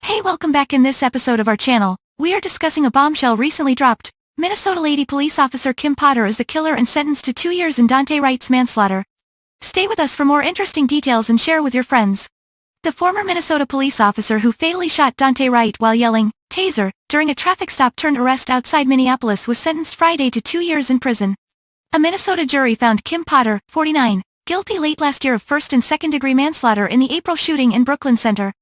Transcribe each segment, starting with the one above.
Hey, welcome back. In this episode of our channel, we are discussing a bombshell recently dropped. Minnesota lady police officer Kim Potter is the killer and sentenced to 2 years in Daunte Wright's manslaughter. Stay with us for more interesting details and share with your friends. The former Minnesota police officer who fatally shot Daunte Wright while yelling, "Taser," during a traffic stop turned arrest outside Minneapolis was sentenced Friday to 2 years in prison. A Minnesota jury found Kim Potter, 49, guilty late last year of first and second-degree manslaughter in the April shooting in Brooklyn Center.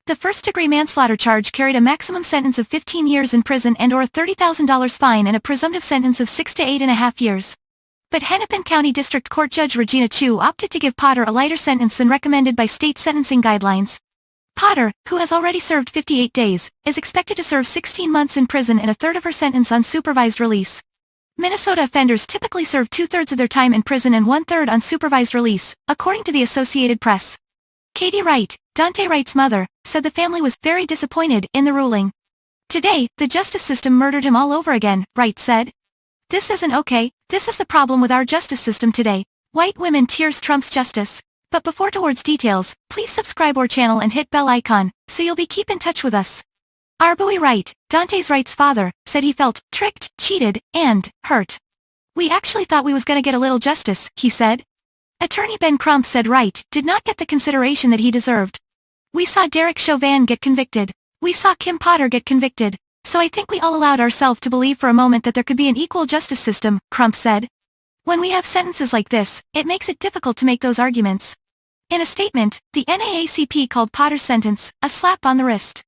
The first-degree manslaughter charge carried a maximum sentence of 15 years in prison and/or a $30,000 fine and a presumptive sentence of 6 to 8.5 years. But Hennepin County District Court Judge Regina Chu opted to give Potter a lighter sentence than recommended by state sentencing guidelines. Potter, who has already served 58 days, is expected to serve 16 months in prison and a third of her sentence on supervised release. Minnesota offenders typically serve 2/3 of their time in prison and 1/3 on supervised release, according to the Associated Press. Katie Wright, Daunte Wright's mother, said the family was very disappointed in the ruling. "Today, the justice system murdered him all over again," Wright said. "This isn't okay. This is the problem with our justice system today. White women tears Trump's justice." But before towards details, please subscribe our channel and hit bell icon, so you'll be keep in touch with us. Daunte Wright, Daunte Wright's father, said he felt tricked, cheated, and hurt. "We actually thought we was gonna get a little justice," he said. Attorney Ben Crump said Wright did not get the consideration that he deserved. "We saw Derek Chauvin get convicted. We saw Kim Potter get convicted. So I think we all allowed ourselves to believe for a moment that there could be an equal justice system," Crump said. "When we have sentences like this, it makes it difficult to make those arguments." In a statement, the NAACP called Potter's sentence a slap on the wrist.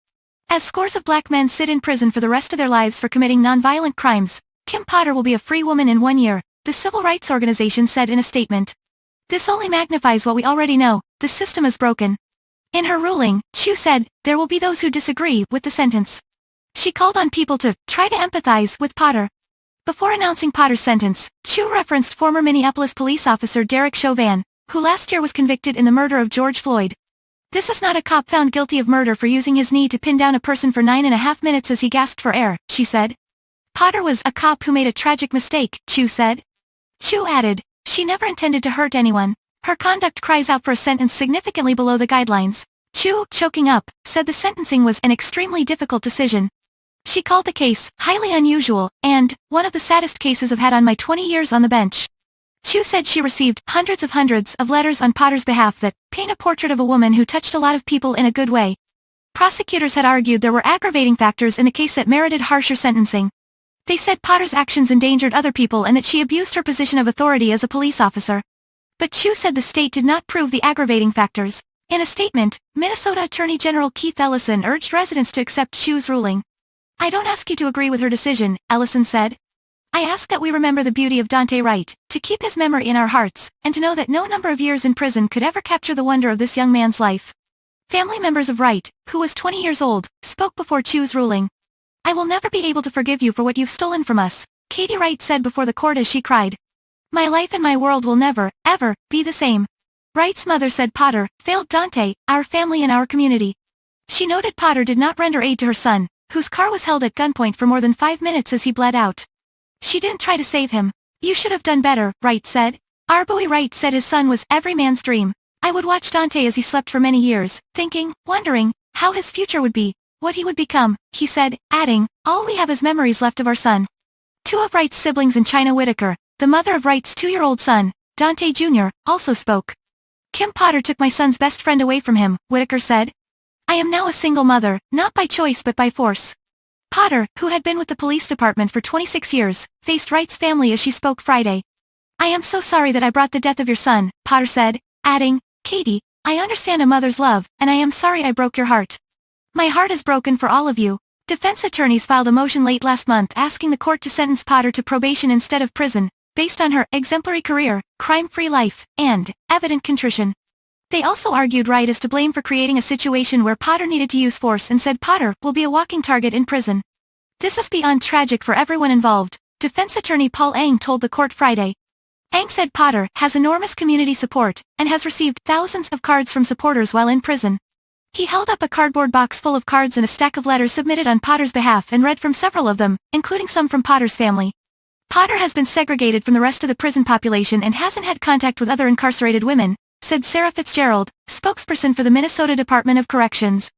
As scores of black men sit in prison for the rest of their lives for committing nonviolent crimes, Kim Potter will be a free woman in 1 year, the civil rights organization said in a statement. "This only magnifies what we already know: the system is broken." In her ruling, Chu said, there will be those who disagree with the sentence. She called on people to try to empathize with Potter. Before announcing Potter's sentence, Chu referenced former Minneapolis police officer Derek Chauvin, who last year was convicted in the murder of George Floyd. "This is not a cop found guilty of murder for using his knee to pin down a person for 9.5 minutes as he gasped for air," she said. "Potter was a cop who made a tragic mistake," Chu said. Chu added, "She never intended to hurt anyone. Her conduct cries out for a sentence significantly below the guidelines." Chu, choking up, said the sentencing was an extremely difficult decision. She called the case highly unusual and one of the saddest cases I've had on my 20 years on the bench. Chu said she received hundreds of letters on Potter's behalf that paint a portrait of a woman who touched a lot of people in a good way. Prosecutors had argued there were aggravating factors in the case that merited harsher sentencing. They said Potter's actions endangered other people and that she abused her position of authority as a police officer. But Chu said the state did not prove the aggravating factors. In a statement, Minnesota Attorney General Keith Ellison urged residents to accept Chu's ruling. "I don't ask you to agree with her decision," Ellison said. "I ask that we remember the beauty of Daunte Wright, to keep his memory in our hearts, and to know that no number of years in prison could ever capture the wonder of this young man's life." Family members of Wright, who was 20 years old, spoke before Chu's ruling. "I will never be able to forgive you for what you've stolen from us," Katie Wright said before the court as she cried. "My life and my world will never, ever, be the same." Wright's mother said Potter failed Daunte, our family and our community. She noted Potter did not render aid to her son, whose car was held at gunpoint for more than 5 minutes as he bled out. "She didn't try to save him. You should have done better," Wright said. Daunte Wright said his son was every man's dream. "I would watch Daunte as he slept for many years, thinking, wondering, how his future would be, what he would become," he said, adding, "All we have is memories left of our son." Two of Wright's siblings and China Whitaker, the mother of Wright's 2-year-old son, Daunte Jr., also spoke. "Kim Potter took my son's best friend away from him," Whitaker said. "I am now a single mother, not by choice but by force." Potter, who had been with the police department for 26 years, faced Wright's family as she spoke Friday. "I am so sorry that I brought the death of your son," Potter said, adding, "Katie, I understand a mother's love, and I am sorry I broke your heart. My heart is broken for all of you." Defense attorneys filed a motion late last month asking the court to sentence Potter to probation instead of prison, based on her exemplary career, crime-free life, and evident contrition. They also argued Wright is to blame for creating a situation where Potter needed to use force and said Potter will be a walking target in prison. "This is beyond tragic for everyone involved," defense attorney Paul Eng told the court Friday. Eng said Potter has enormous community support and has received thousands of cards from supporters while in prison. He held up a cardboard box full of cards and a stack of letters submitted on Potter's behalf and read from several of them, including some from Potter's family. "Potter has been segregated from the rest of the prison population and hasn't had contact with other incarcerated women," said Sarah Fitzgerald, spokesperson for the Minnesota Department of Corrections.